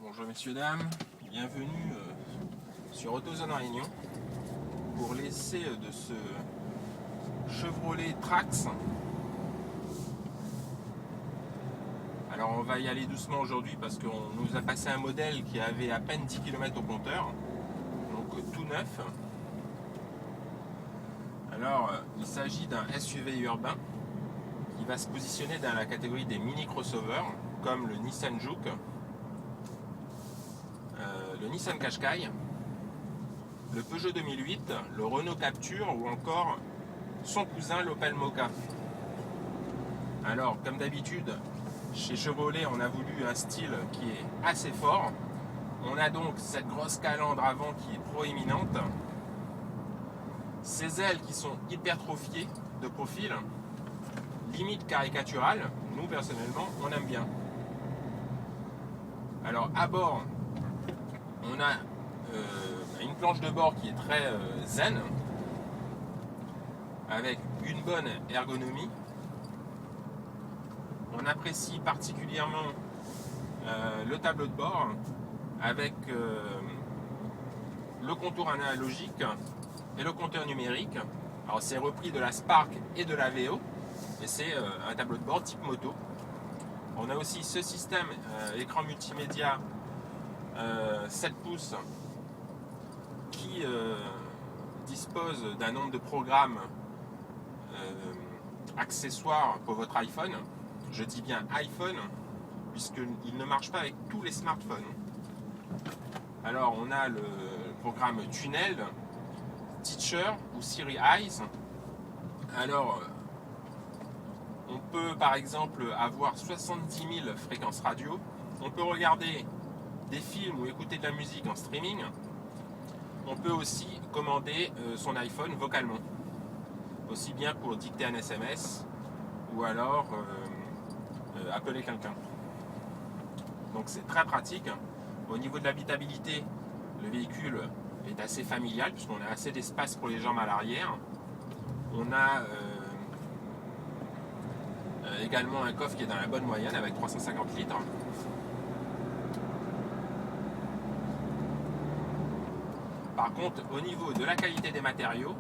Bonjour messieurs dames, bienvenue sur AutoZone Réunion pour l'essai de ce Chevrolet Trax. Alors on va y aller doucement aujourd'hui parce qu'on nous a passé un modèle qui avait à peine 10 km au compteur, donc tout neuf. Alors il s'agit d'un SUV urbain qui va se positionner dans la catégorie des mini crossovers comme le Nissan Juke, le Nissan Qashqai, le Peugeot 2008, le Renault Captur ou encore son cousin l'Opel Mokka. Alors comme d'habitude chez Chevrolet on a voulu un style qui est assez fort. On a donc cette grosse calandre avant qui est proéminente, ces ailes qui sont hypertrophiées de profil, limite caricaturale. Nous personnellement on aime bien. Alors à bord on a une planche de bord qui est très zen, avec une bonne ergonomie. On apprécie particulièrement le tableau de bord avec le contour analogique et le compteur numérique. Alors c'est repris de la Spark et de la VO, et c'est un tableau de bord type moto. On a aussi ce système écran multimédia 7 pouces qui dispose d'un nombre de programmes accessoires pour votre iPhone. Je dis bien iPhone puisqu'il ne marche pas avec tous les smartphones. Alors on a le programme Tunnel, Teacher ou Siri Eyes. Alors on peut par exemple avoir 70 000 fréquences radio. On peut regarder des films ou écouter de la musique en streaming. On peut aussi commander son iPhone vocalement, aussi bien pour dicter un SMS ou alors appeler quelqu'un. Donc c'est très pratique. Au niveau de l'habitabilité, le véhicule est assez familial puisqu'on a assez d'espace pour les jambes à l'arrière. On a également un coffre qui est dans la bonne moyenne avec 350 litres. Par contre, au niveau de la qualité des matériaux,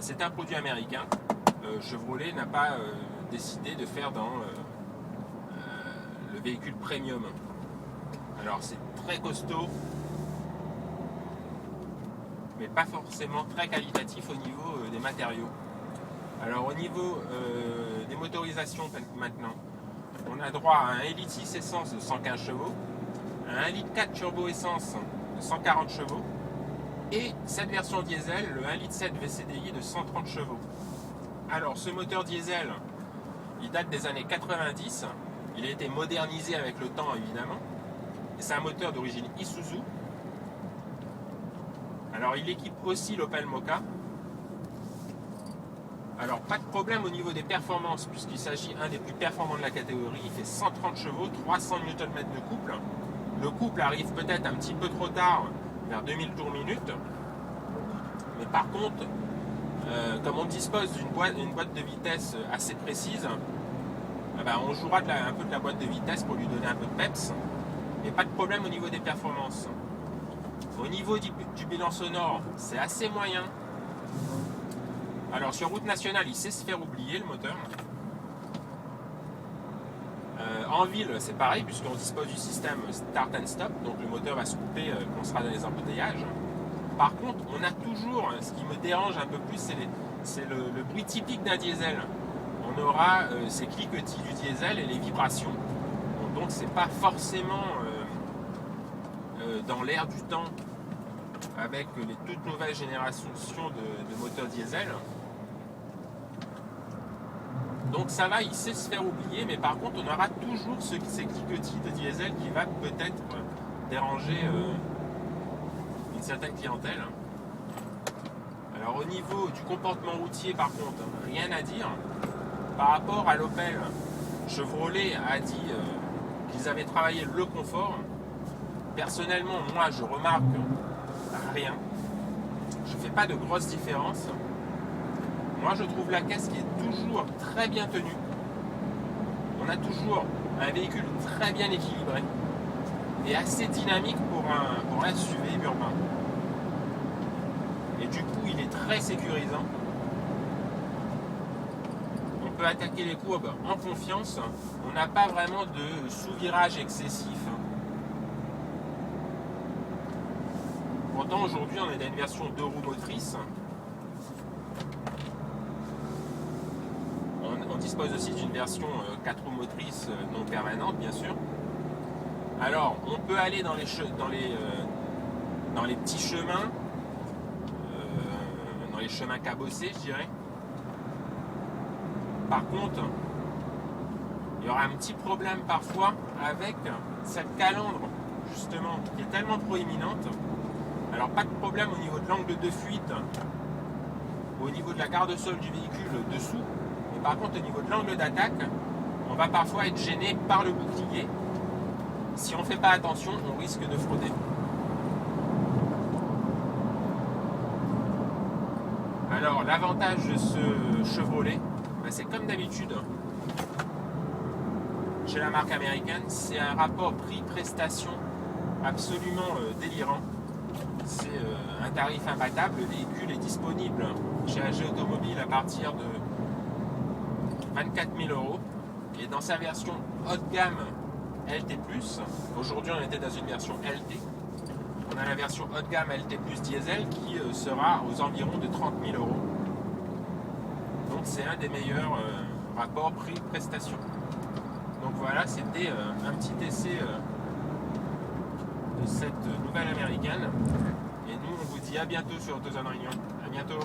c'est un produit américain. Chevrolet n'a pas décidé de faire dans le véhicule premium. Alors c'est très costaud, mais pas forcément très qualitatif au niveau des matériaux. Alors au niveau des motorisations maintenant, on a droit à un 1,6 litre essence de 115 chevaux, un 1,4 litre turbo essence de 140 chevaux, et cette version diesel, le 1,7 litre VCDI de 130 chevaux. Alors ce moteur diesel, il date des années 90, il a été modernisé avec le temps évidemment, et c'est un moteur d'origine Isuzu. Alors il équipe aussi l'Opel Mokka. Alors pas de problème au niveau des performances, puisqu'il s'agit d'un des plus performants de la catégorie, il fait 130 chevaux, 300 Nm de couple. Le couple arrive peut-être un petit peu trop tard, vers 2000 tours minute, mais par contre comme on dispose d'une boîte de vitesse assez précise, on jouera un peu de la boîte de vitesse pour lui donner un peu de peps, mais pas de problème au niveau des performances. Au niveau du bilan sonore, c'est assez moyen. Alors sur route nationale, il sait se faire oublier le moteur. En ville, c'est pareil, puisqu'on dispose du système Start and Stop, donc le moteur va se couper quand on sera dans les embouteillages. Par contre, on a toujours, ce qui me dérange un peu plus, c'est le bruit typique d'un diesel. On aura ces cliquetis du diesel et les vibrations. Donc c'est pas forcément dans l'air du temps avec les toutes nouvelles générations de moteurs diesel. Donc ça va, il sait se faire oublier, mais par contre on aura toujours ces cliquetis de diesel qui va peut-être déranger une certaine clientèle. Alors au niveau du comportement routier par contre, rien à dire. Par rapport à l'Opel, Chevrolet a dit qu'ils avaient travaillé le confort. Personnellement, moi je remarque rien. Je ne fais pas de grosses différences. Moi je trouve la caisse qui est toujours très bien tenue. On a toujours un véhicule très bien équilibré. est assez dynamique pour un SUV urbain. Et du coup, il est très sécurisant. On peut attaquer les courbes en confiance. On n'a pas vraiment de sous-virage excessif. Pourtant, aujourd'hui, on est dans une version 2 roues motrices. On dispose aussi d'une version 4 roues motrices non permanente, bien sûr. Alors, on peut aller dans les petits chemins, dans les chemins cabossés, je dirais. Par contre, il y aura un petit problème parfois avec cette calandre, justement, qui est tellement proéminente. Alors, pas de problème au niveau de l'angle de fuite, au niveau de la garde-sol du véhicule dessous. Mais par contre, au niveau de l'angle d'attaque, on va parfois être gêné par le bouclier. Si on ne fait pas attention, on risque de frauder. Alors, l'avantage de ce Chevrolet, c'est comme d'habitude, chez la marque américaine, c'est un rapport prix-prestation absolument délirant. C'est un tarif imbattable. Le véhicule est disponible chez AG Automobile à partir de 24 000 €. Et dans sa version haut de gamme LT+, aujourd'hui on était dans une version LT, on a la version haut de gamme LT+ diesel qui sera aux environs de 30 000 €. Donc c'est un des meilleurs rapports prix-prestation. Donc voilà, c'était un petit essai de cette nouvelle américaine. Et nous on vous dit à bientôt sur AutoZone Réunion. À bientôt.